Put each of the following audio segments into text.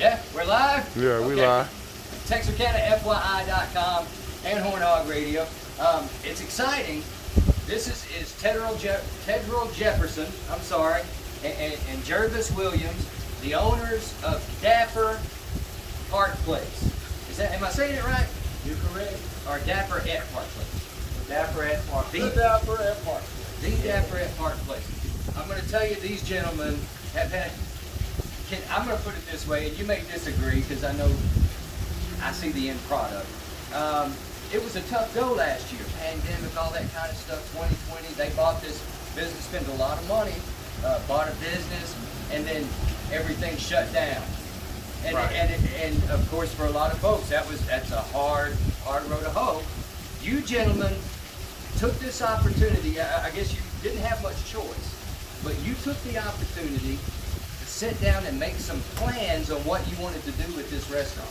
Yeah, we're live? Yeah, we Okay. live. TexarkanaFYI.com and Horn Hog Radio. It's exciting. This is Tederal Jefferson, I'm sorry, and Jervis Williams, the owners of Dapper Park Place. Am I saying it right? You're correct. Or Dapper at Park Place? Dapper at Park. The Dapper at Park. The Dapper at Park Place. I'm going to tell you, these gentlemen have had. I'm going to put it this way, and you may disagree because I know I see the end product. It was a tough go last year, pandemic, all that kind of stuff. 2020, they bought this business, spent a lot of money, bought a business, and then everything shut down. And, Right. and of course, for a lot of folks, that's a hard road to hoe. You gentlemen took this opportunity. I guess you didn't have much choice, but you took the opportunity to sit down and make some plans on what you wanted to do with this restaurant.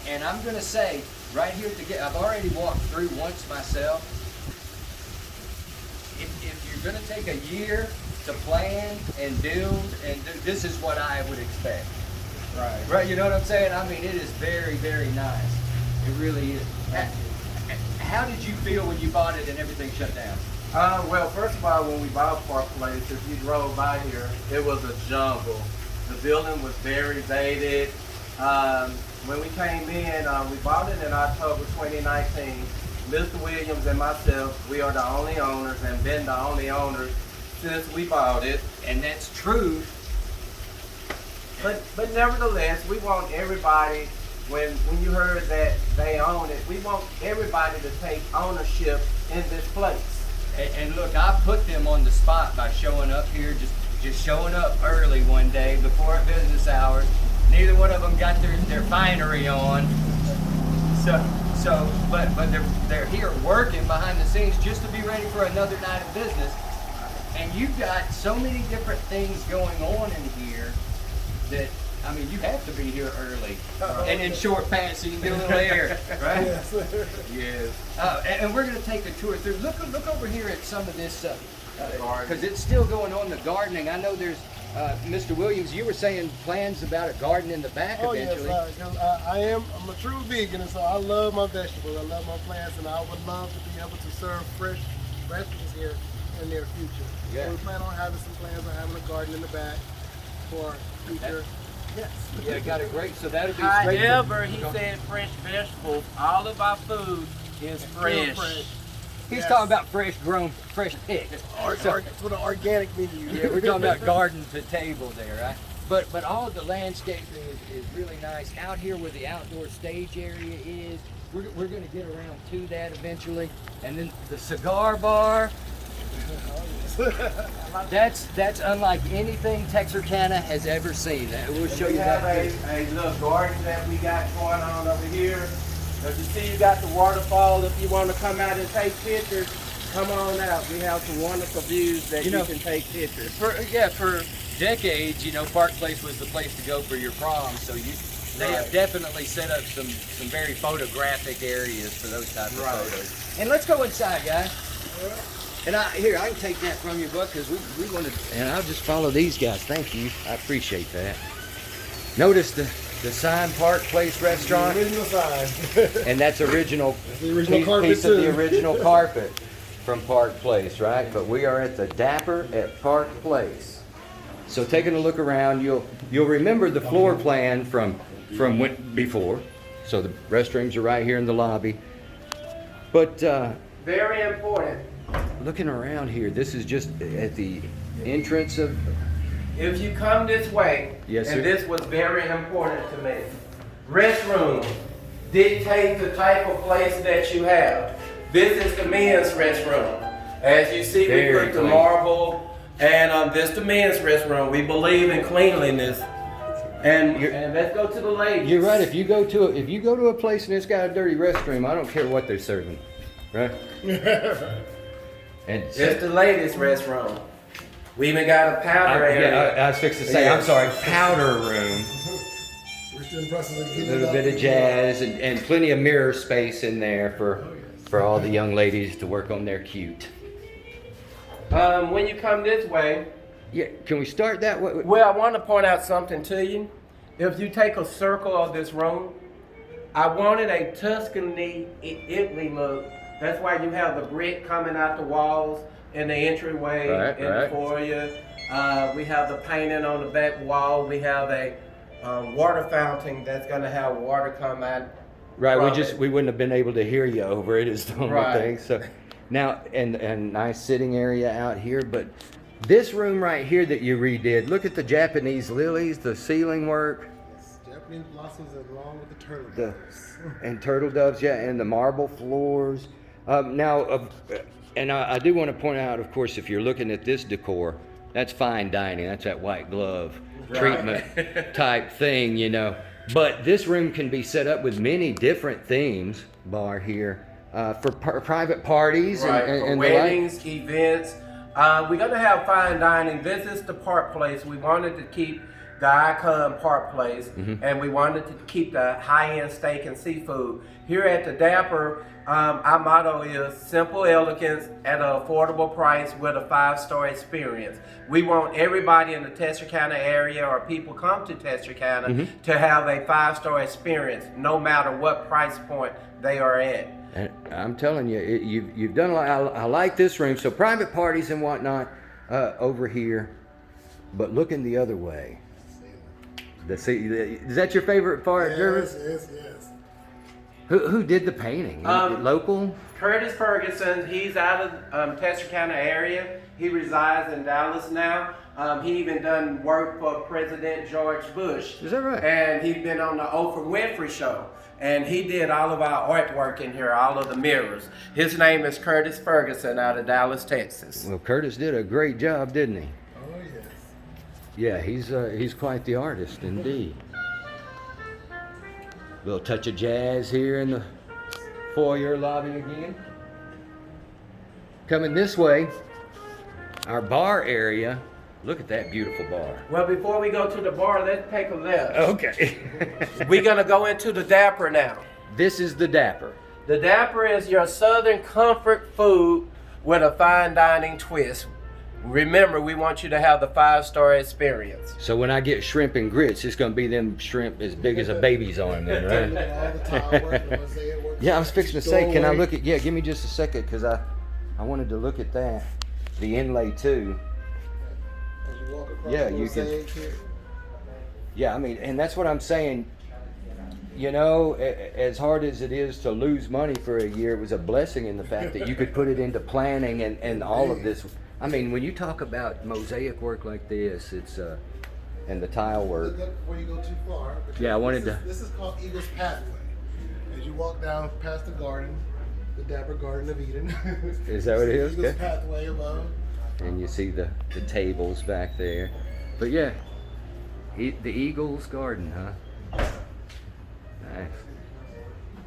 And I'm going to say, right here, I've already walked through once myself. If you're going to take a year to plan and build, this is what I would expect. Right. Right, you know what I'm saying? I mean, it is very, very nice. It really is. How did you feel when you bought it and everything shut down? Well, first of all, when we bought Park Place, if you drove by here, it was a jungle. The building was very dated. When we came in, we bought it in October 2019. Mr. Williams and myself, we are the only owners and been the only owners since we bought it. And that's true. But nevertheless, we want everybody, when you heard that they own it, we want everybody to take ownership in this place. And look, I put them on the spot by showing up here, just showing up early one day before business hours. Neither one of them got their finery on. But they're here working behind the scenes just to be ready for another night of business. And you've got so many different things going on in here that, I mean, you have to be here early and in short pants so you can get a little air, right? Yes. Yes. And we're going to take a tour through. Look over here at some of this Garden. because it's still going on, the gardening. I know there's Mr. Williams. You were saying plans about a garden in the back eventually. Yes, I'm a true vegan, and so I love my vegetables, I love my plants, and I would love to be able to serve fresh vegetables here in the near future. Yeah. So we plan on having some plans on having a garden in the back for future. Yes. Yeah, got it great. So that'll be However, straight. he said fresh vegetables. All of our food is fresh. He's Yes. talking about fresh grown, fresh picked. It's with an organic menu. Yeah, we're talking about garden to table there, right? But all of the landscaping is really nice. Out here where the outdoor stage area is, we're going to get around to that eventually. And then the cigar bar, that's unlike anything Texarkana has ever seen. We'll show We you have that. a little garden that we got going on over here. As you see, you got the waterfall. If you want to come out and take pictures, come on out. We have some wonderful views that you can take pictures. For decades, Park Place was the place to go for your prom. So they have definitely set up some very photographic areas for those types of photos. And let's go inside, guys. And I can take that from you, Buck, because we want to. And I'll just follow these guys. Thank you. I appreciate that. Notice the sign, Park Place Restaurant. The original sign. And that's original. That's the original carpet piece of the too. original carpet from Park Place, right? But we are at the Dapper at Park Place. So taking a look around, you'll remember the floor plan from before. So the restrooms are right here in the lobby. But Very important. looking around here, this is just at the entrance of. If you come this way, Yes, and sir. this was very important to me, restroom dictate the type of place that you have. This is the men's restroom. As you see, Very we put the clean. marble, and this the men's restroom. We believe in cleanliness. And let's go to the ladies. You're right. If you go to a place and it's got a dirty restroom, I don't care what they're serving, right? And It's the ladies' restroom. We even got a powder area. I was fixing to say, Yeah. I'm sorry, powder room. We're still in the process of A getting little it bit up. of jazz and plenty of mirror space in there for all the young ladies to work on their cute. When you come this way, Yeah, can we start that way? well, I want to point out something to you. if you take a circle of this room, I wanted a Tuscany Italy look. That's why you have the brick coming out the walls in the entryway the foyer. We have the painting on the back wall. We have a water fountain that's gonna have water come out. Right, we wouldn't have been able to hear you over it is the only thing. So now, and nice sitting area out here, but this room right here that you redid, look at the Japanese lilies, the ceiling work. Yes, Japanese blossoms along with the turtle doves. And turtle doves, yeah, and the marble floors. And I do want to point out, of course, if you're looking at this decor, that's fine dining. That's that white glove treatment type thing, you know. But this room can be set up with many different themes, bar here, for private parties and for weddings, events. We're going to have fine dining. This is the Park Place. We wanted to keep the icon Park Place, and we wanted to keep the high-end steak and seafood. Here at the Dapper, our motto is simple elegance at an affordable price with a 5-star experience. We want everybody in the Texarkana area, or people come to Texarkana, to have a 5-star experience, no matter what price point they are at. And I'm telling you, you've done a lot. I like this room. So private parties and whatnot over here, but looking the other way. Is that your favorite part, Jervis? Yes. Who did the painting? Local? Curtis Ferguson. He's out of Texarkana area. He resides in Dallas now. He even done work for President George Bush. Is that right? And he's been on the Oprah Winfrey Show. And he did all of our artwork in here, all of the mirrors. His name is Curtis Ferguson out of Dallas, Texas. Well, Curtis did a great job, didn't he? Oh, yes. Yeah, he's quite the artist indeed. Little touch of jazz here in the foyer lobby again. Coming this way, our bar area. Look at that beautiful bar. Well, before we go to the bar, let's take a left. Okay. We're gonna go into the Dapper now. This is the Dapper. The Dapper is your Southern comfort food with a fine dining twist. Remember, we want you to have the 5-star experience. So when I get shrimp and grits, it's gonna be them shrimp as big as a baby's arm then, right? All the tile work, the mosaic work. Yeah, I was fixing to say, can I look at, give me just a second, because I wanted to look at that. The inlay too. As you walk across Yeah, the you can. mosaic here. Yeah, I mean, and that's what I'm saying. You know, as hard as it is to lose money for a year, it was a blessing in the fact that you could put it into planning and all of this. I mean, when you talk about mosaic work like this, it's and the tile work. Before you go too far. Yeah, I wanted to. This is called Eagle's Pathway. As you walk down past the garden, the Dapper Garden of Eden. Is that what it is? Eagle's Okay. Pathway above. And you see the tables back there. But yeah, the Eagle's Garden, huh? Nice.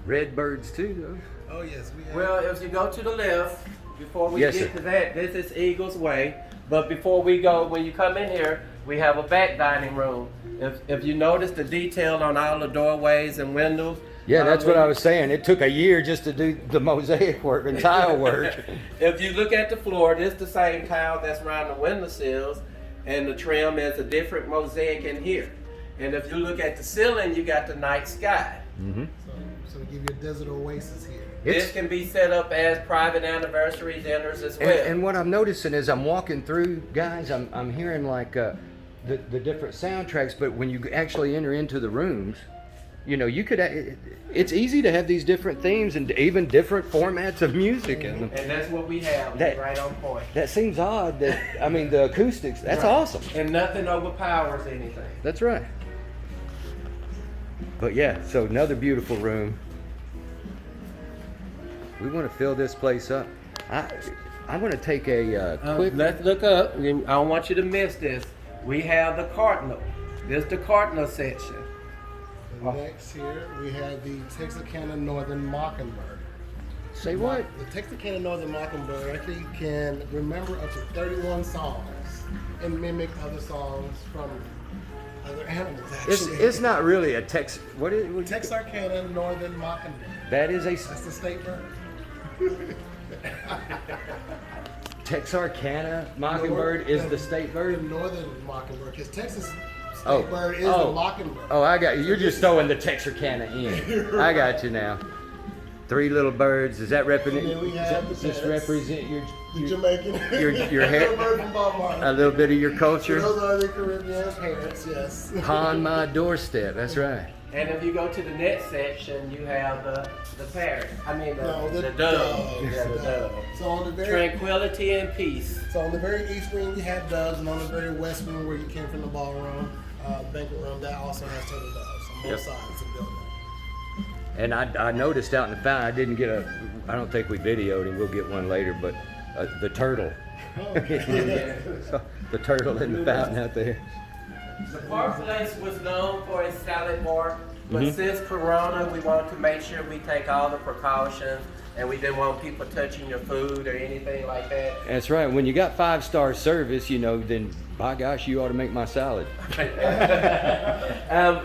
Red birds too, though. Oh yes, we have. Well, if you go to the left, before we Yes, get sir. to that, this is Eagle's Way. But before we go, when you come in here, we have a back dining room. If you notice the detail on all the doorways and windows. Yeah, that's what I was saying. It took a year just to do the mosaic work and tile work. If you look at the floor, this is the same tile that's around the windowsills, and the trim is a different mosaic in here. And if you look at the ceiling, you got the night sky. Mm-hmm. So we give you a desert oasis here. This can be set up as private anniversary dinners as well. And what I'm noticing is I'm walking through, guys, I'm hearing like the different soundtracks, but when you actually enter into the rooms, you know, you could, it's easy to have these different themes and even different formats of music in them. And that's what we have, That- right on point. That seems odd that, I mean, the acoustics, that's awesome. And nothing overpowers anything. That's right. But yeah, so another beautiful room. We want to fill this place up. I want to take a quick. Let's look up. I don't want you to miss this. We have the Cardinal. This is the Cardinal section. And next here we have the Texarkana Northern Mockingbird. Say what? The Texarkana Northern Mockingbird actually can remember up to 31 songs and mimic other songs from other animals. Actually, It's not really a Tex. What is it? Texarkana Northern Mockingbird. That is a That's the state bird. Texarkana Mockingbird is the state The bird. Northern Mockingbird, because Texas state bird is the mockingbird. Oh, I got you. You're just throwing the Texarkana in. I got you now. 3 little birds. Does that represent? And then we have Does this represent your Jamaican. your hair? bird from Bob Marley. A little bit of your culture? Those are the Caribbean parents, yes. On my doorstep. That's right. And if you go to the next section, you have the parrot. I mean the dove. dove. Yeah, the dove. So on the very Tranquility and peace. So on the very east wing we have doves, and on the very west wing where you came from the ballroom, banquet room, that also has turtle doves on both sides of the building. And I noticed out in the fountain, I didn't get I don't think we videoed him, we'll get one later, but the turtle. So, the turtle in the fountain out there. The bar place was known for its salad bar, but since Corona, we want to make sure we take all the precautions, and we didn't want people touching your food or anything like that. That's right. When you got 5-star service, then by gosh, you ought to make my salad.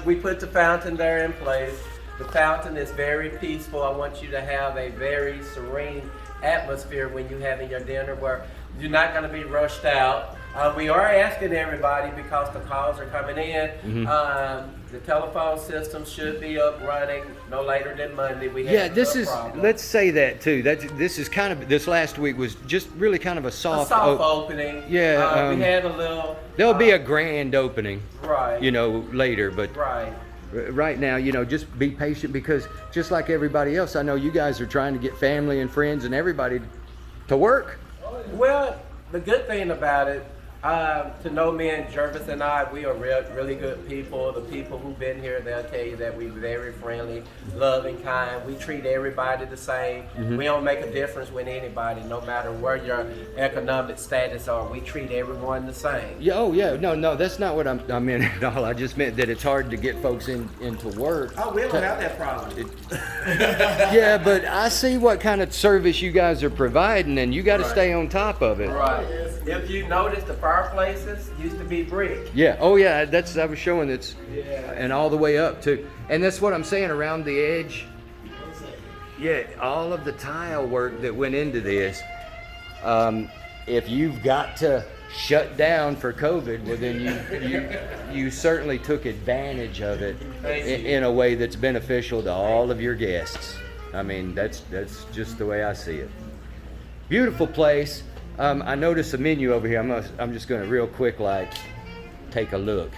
We put the fountain there in place. The fountain is very peaceful. I want you to have a very serene atmosphere when you're having your dinner where you're not going to be rushed out. We are asking everybody because the calls are coming in. The telephone system should be up running no later than Monday. Let's say that too. This last week was just really kind of a soft opening. Yeah. We had a little. There'll be a grand opening. Right. Later, but. Right. Right now, just be patient because just like everybody else, I know you guys are trying to get family and friends and everybody to work. Well, the good thing about it, to know me and Jervis and I, we are really good people. The people who've been here, they'll tell you that we're very friendly, loving, kind. We treat everybody the same. We don't make a difference with anybody, no matter where your economic status are. We treat everyone the same. Yeah. Oh, yeah. No, that's not what I meant at all. I just meant that it's hard to get folks into work. Oh, we don't have that problem. Yeah, but I see what kind of service you guys are providing, and you got to stay on top of it. Right. If you notice, the fireplaces used to be brick. Yeah. Oh, yeah. I was showing and all the way up too. And that's what I'm saying around the edge. Yeah, all of the tile work that went into this. If you've got to shut down for COVID, well then you certainly took advantage of it in a way that's beneficial to all of your guests. I mean, that's just the way I see it. Beautiful place. I noticed a menu over here. I'm just going to real quick take a look.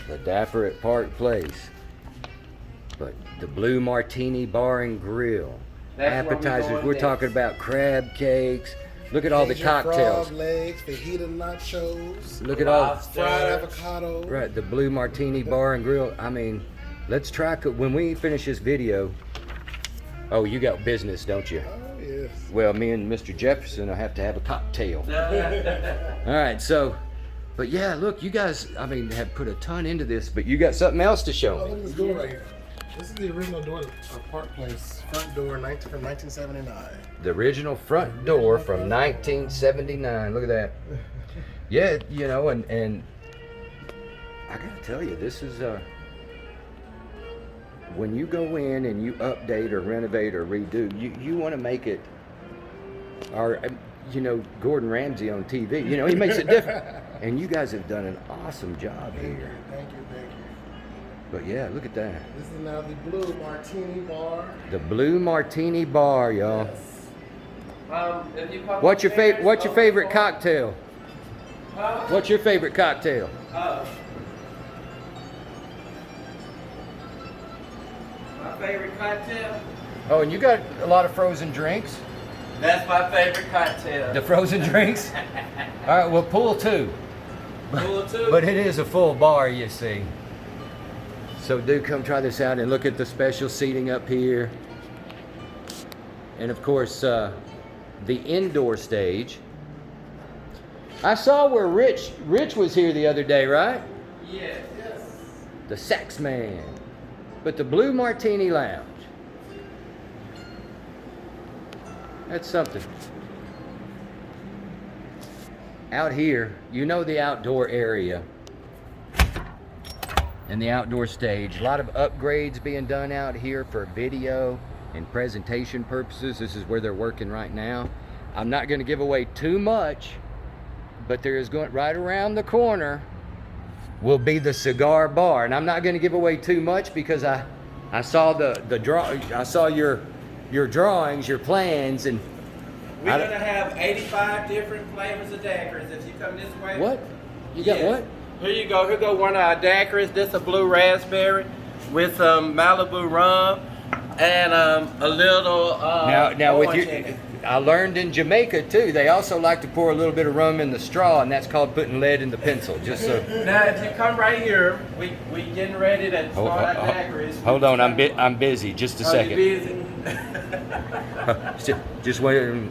The Dapper at Park Place. But the Blue Martini Bar and Grill. That's appetizers. We're talking about crab cakes. Look at all the cocktails. Frog legs, fajita nachos. Look at all fried avocado. Right, the Blue Martini Bar and Grill. I mean, let's try when we finish this video. Oh, you got business, don't you? Oh, yes. Well, me and Mr. Jefferson will have to have a cocktail. All right, so, but yeah, look, you guys, have put a ton into this, but you got something else to show Oh, me. look at this door right here. This is the original door of Park Place, front door from 1979. The original front door from 1979. Look at that. Yeah, and I gotta tell you, this is when you go in and you update or renovate or redo, you want to make it, Gordon Ramsay on TV. He makes it different. And you guys have done an awesome job here. Thank you. But yeah, look at that. This is now the Blue Martini Bar. The Blue Martini Bar, y'all. Yes. What's your favorite cocktail? What's your favorite cocktail? My favorite cocktail? Oh, and you got a lot of frozen drinks? That's my favorite cocktail. The frozen drinks? All right, well, pool too. Pool too? But it is a full bar, you see. So do come try this out and look at the special seating up here. And of course, the indoor stage. I saw where Rich was here the other day, right? Yes. The Sax Man. But the Blue Martini Lounge. That's something. Out here, the outdoor area and the outdoor stage. A lot of upgrades being done out here for video and presentation purposes. This is where they're working right now. I'm not going to give away too much, but there is going right around the corner will be the cigar bar. And I'm not going to give away too much because I saw I saw your drawings, your plans, and We're gonna have 85 different flavors of daiquiris if you come this way. what? You got what? Here you go. Here go one of our daiquiris. This is a blue raspberry with some Malibu rum and a little Now with orange you, in it. I learned in Jamaica too. They also like to pour a little bit of rum in the straw, and that's called putting lead in the pencil. Just so. Now, if you come right here, we getting ready to start our daiquiris. Hold on, I'm busy. Just a Are second. you busy? Just wait.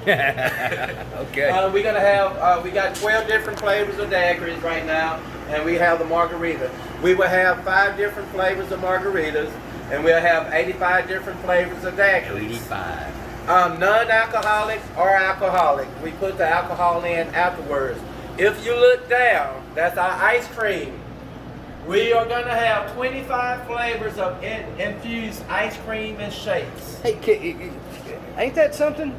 Okay. We're gonna have we got 12 different flavors of daiquiris right now, and we have the margarita. We will have 5 different flavors of margaritas, and we'll have 85 different flavors of daiquiris. 85. Non-alcoholic or alcoholic. We put the alcohol in afterwards. If you look down, that's our ice cream. We are gonna have 25 flavors of infused ice cream and shakes. Hey, ain't that something?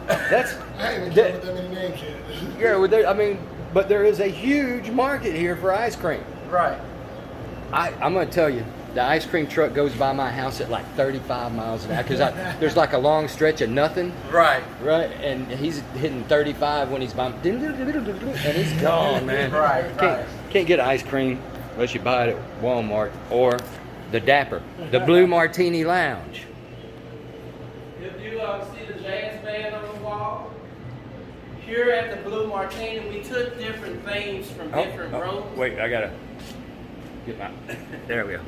That's I ain't even sure what that many names yet. yeah. Well, but there is a huge market here for ice cream. Right. I'm gonna tell you, the ice cream truck goes by my house at like 35 miles an hour because there's like a long stretch of nothing. Right. Right, and he's hitting 35 when he's by, and he's gone, man. Right. Can't get ice cream unless you buy it at Walmart or the Dapper, the Blue Martini Lounge. If you see the jazz band on the wall, here at the Blue Martini, we took different themes from different rooms. Wait, I gotta get my. There we go.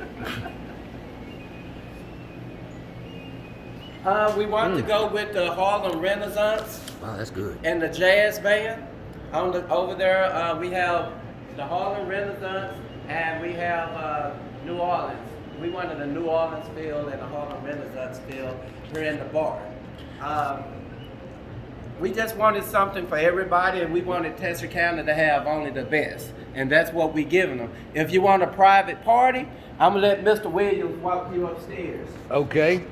We want to go with the Harlem Renaissance Wow, that's good. and the jazz band. Over there, we have the Harlem Renaissance and we have New Orleans. We wanted a New Orleans feel and a Harlem Renaissance feel here in the bar. We just wanted something for everybody, and we wanted Texarkana to have only the best, and that's what we giving them. If you want a private party, I'm gonna let Mr. Williams walk you upstairs. Okay.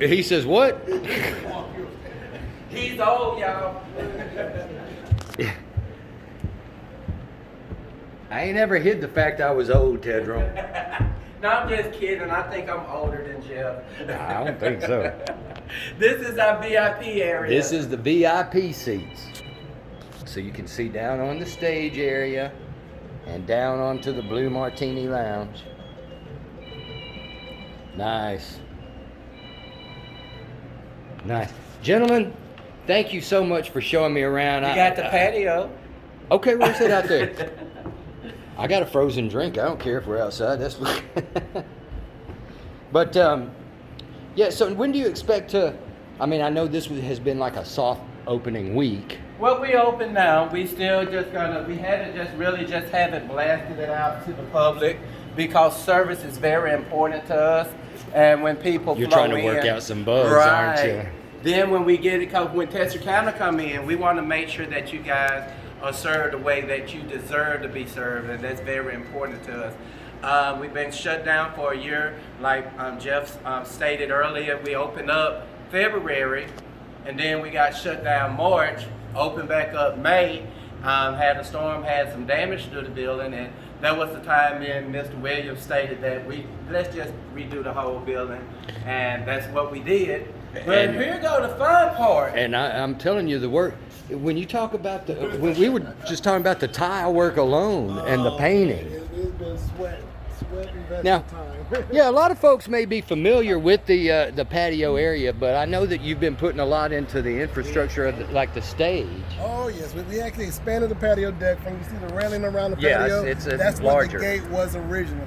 He says what? He's old, y'all. I ain't ever hid the fact I was old, Tederal. No, I'm just kidding. I think I'm older than Jeff. I don't think so. This is our VIP area. This is the VIP seats. So you can see down on the stage area and down onto the Blue Martini Lounge. Nice. Nice. Gentlemen, thank you so much for showing me around. You got the patio. Okay, where's it out there? I got a frozen drink. I don't care if we're outside. That's But yeah. So when do you expect to? I mean, I know this has been like a soft opening week. Well, we open now. We still just we had to just haven't blasted it out to the public because service is very important to us. And when people You're flow trying to work in, out some buzz, right, aren't you? Then when we get it, when Texarkana come in, we want to make sure that you guys are served the way that you deserve to be served, and that's very important to us. We've been shut down for a year, like Jeff stated earlier. We opened up February, and then we got shut down March, opened back up May, had a storm, had some damage to the building, and that was the time then Mr. Williams stated that let's just redo the whole building, and that's what we did. But here go the fun part. And I'm telling you, the work, when you talk about when we were just talking about the tile work alone and the painting. It's been sweat investment Now, time. yeah, a lot of folks may be familiar with the patio area, but I know that you've been putting a lot into the infrastructure of like the stage. Oh yes, we actually expanded the patio deck from you see the railing around the Yeah, patio. it's That's larger. what the gate was originally.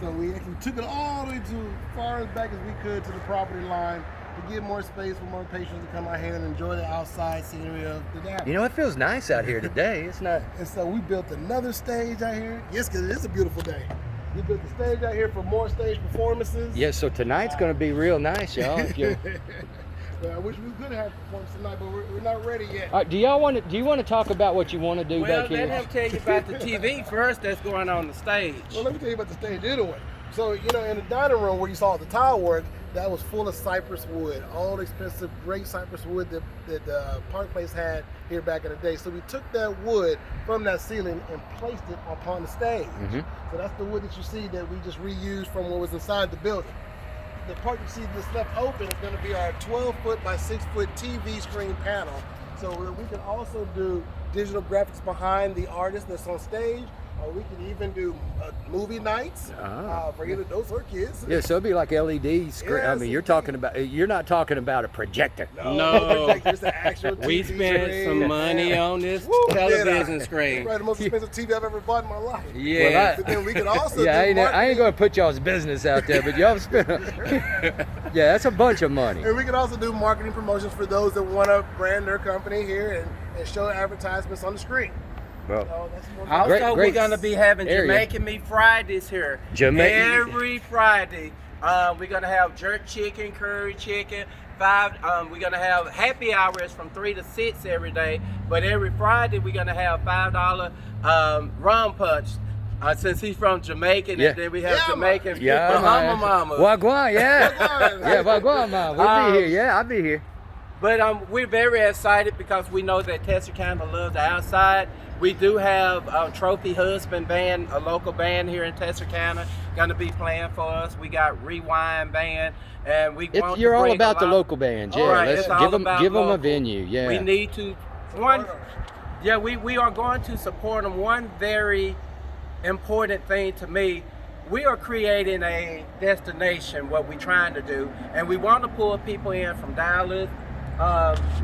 So we actually took it all the way to far as back as we could to the property line to give more space for more patrons to come out here and enjoy the outside scenery of the Dapper. You know, it feels nice out here today. It's not. And so we built another stage out here. Yes, because it is a beautiful day. We built the stage out here for more stage performances. Yeah, so tonight's going to be real nice, y'all. Well, I wish we could have performance tonight, but we're not ready yet. Do you want to talk about what you want to do Well, back here? let him tell you about the TV first that's going on the stage. Well, let me tell you about the stage anyway. So, in the dining room where you saw the tile work, that was full of cypress wood, all expensive, great cypress wood that the Park Place had here back in the day. So we took that wood from that ceiling and placed it upon the stage. So that's the wood that you see that we just reused from what was inside the building. The part you see that's left open is going to be our 12-foot by 6-foot TV screen panel. So that we can also do digital graphics behind the artist that's on stage, or we can even do movie nights for either those or kids. Yeah, so it'd be like LED screen. I Yes, mean, you're not talking about a projector. No. It's an actual We TV spent screen. some money on this Woo, television yeah. It's screen. probably the most expensive TV I've ever bought in my life. Yeah. But then we can also Yeah, do I ain't marketing. going to put y'all's business out there, but y'all spent. Yeah, that's a bunch of money. And we can also do marketing promotions for those that want to brand their company here and show advertisements on the screen. Well, So that's more Also, Great we're going to be having area. Jamaican Meat Fridays here. Every Friday. We're going to have jerk chicken, curry chicken. We're going to have happy hours from 3 to 6 every day. But every Friday, we're going to have $5 rum punch. Since he's from Jamaica, Yeah. and then we have Yeah, Jamaican yeah, Bahama man. Mama. Wagwan, yeah. Wagwan. Yeah, Wagwan, man. We'll be here. Yeah, I'll be here. But we're very excited because we know that Texarkana loves the outside. We do have Trophy Husband Band, a local band here in Texarkana, going to be playing for us. We got Rewind Band, and we want to You're all bring about a the lot- local bands. Yeah, All right, let's it's all give them about a local. venue. Yeah. We need to we are going to support them. One very important thing to me, we are creating a destination, what we're trying to do, and we want to pull people in from Dallas,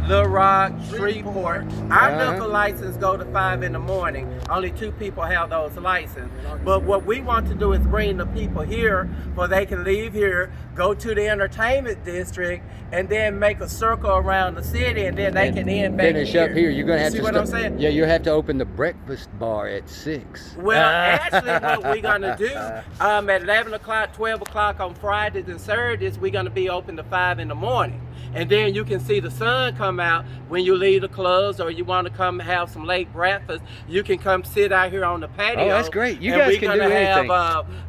Little Rock, Shreveport. Our liquor license go to 5 in the morning. Only 2 people have those licenses. But what we want to do is bring the people here where they can leave here, go to the entertainment district, and then make a circle around the city, and then they can end back finish up here. You're gonna have See to what I'm saying? Yeah, you have to open the breakfast bar at 6. Well, actually, what we're gonna do at 11 o'clock, 12 o'clock on Fridays and Saturdays, we're gonna be open to 5 in the morning, and then you can see the sun come out when you leave the clubs, or you want to come have some late breakfast. You can come sit out here on the patio. Oh, that's great. You and guys we're can gonna do anything.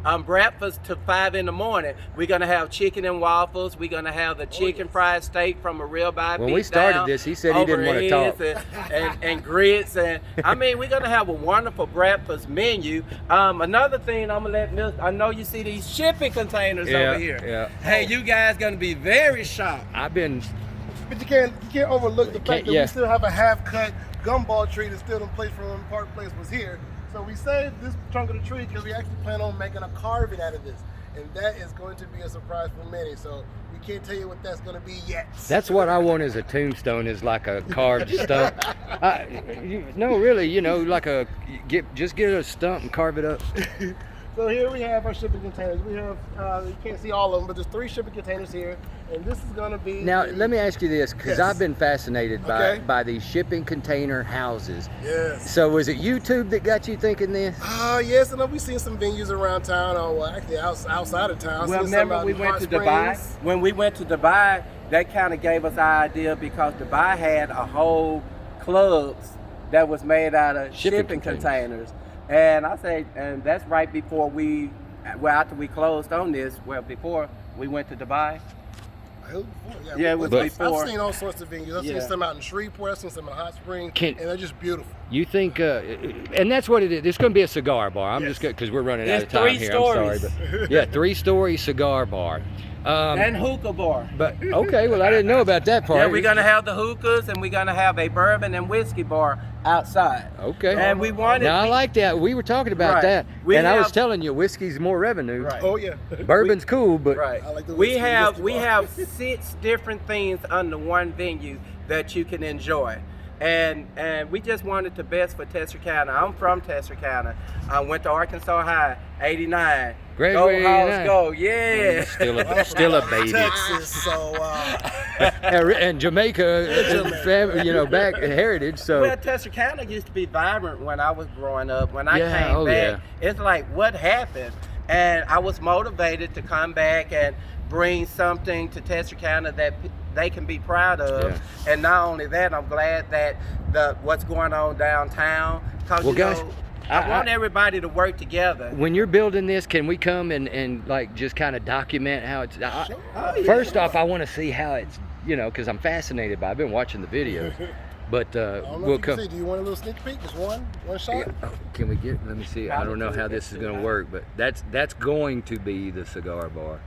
have breakfast to 5 in the morning. We're gonna have chicken and waffles. We're gonna have the chicken fried steak from a ribeye. When we beat started down, this, he said he didn't want to talk. overheads and grits, and I mean, we're gonna have a wonderful breakfast menu. Another thing I'm gonna let I know you see these shipping containers over here. Yeah. Hey, you guys gonna be very shocked. I've been. But you can't overlook the fact that yeah. we still have a half-cut gumball tree that's still in place from when Park Place was here. So we saved this trunk of the tree because we actually plan on making a carving out of this. And that is going to be a surprise for many. So we can't tell you what that's going to be yet. That's what I want as a tombstone, is like a carved stump. No, really, like just get a stump and carve it up. So here we have our shipping containers. We have, you can't see all of them, but there's 3 shipping containers here. And this is going to be... Now, let me ask you this, because Yes. I've been fascinated Okay. by these shipping container houses. Yes. So was it YouTube that got you thinking this? Yes, and we've seen some venues around town, or well, actually outside of town. Well, Seen some remember out we in went Hot to Dubai? Springs. When we went to Dubai, that kind of gave us our idea, because Dubai had a whole clubs that was made out of Shipping shipping containers. And I say, and that's right before after we closed on this, before we went to Dubai. Yeah, it was before. I've seen all sorts of venues. I've Yeah. seen some out in Shreveport, I've seen some in Hot Springs, and they're just beautiful. You think, and that's what it is. It's going to be a cigar bar. I'm just because we're running out of It's time 3 here. stories. I'm sorry, but yeah, 3-story cigar bar. And hookah bar. But okay, well I didn't know about that part. Yeah, we're gonna have the hookahs, and we're gonna have a bourbon and whiskey bar outside. Okay. And we wanted. Now I like that. We were talking about Right. that, We and I was have- telling you, whiskey's more revenue. Right. Oh yeah. Bourbon's cool, but Right. I like the we whiskey have bar. 6 different things under one venue that you can enjoy. And we just wanted the best for Texarkana. I'm from Texarkana. I went to Arkansas High, 89. Graduated Go Hogs 89. go, yeah. still a baby. Texas, so And Jamaica, back heritage. So Well, Texarkana used to be vibrant when I was growing up. When I Yeah, came oh, back, it's like, what happened? And I was motivated to come back and bring something to Texarkana that they can be proud of. And not only that, I'm glad that what's going on downtown. 'Cause, Well, guys, I want everybody to work together. When you're building this, can we come and like just kind of document how it's? Sure. First off, I want to see how it's, you know, because I'm fascinated by. I've been watching the videos, but I don't know we'll if you come. can see. Do you want a little sneak peek? Just one shot. Yeah, oh, can we get? Let me see. I don't know how this is going to work, but that's going to be the cigar bar.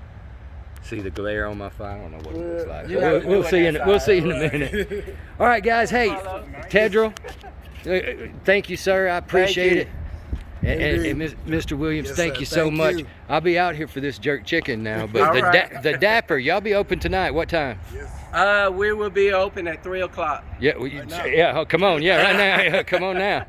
See the glare on my fire? I don't know what it looks like. You have to do it We'll see in a inside. minute. All right, guys. Hey, Tederal, thank you, sir. I appreciate it. And Mr. Williams, Yes, thank sir. you so Thank much. you. I'll be out here for this jerk chicken now. But All right. the Dapper, y'all be open tonight. What time? We will be open at 3 o'clock. Yeah, yeah. Oh, come on, yeah, right now. Yeah, come on now.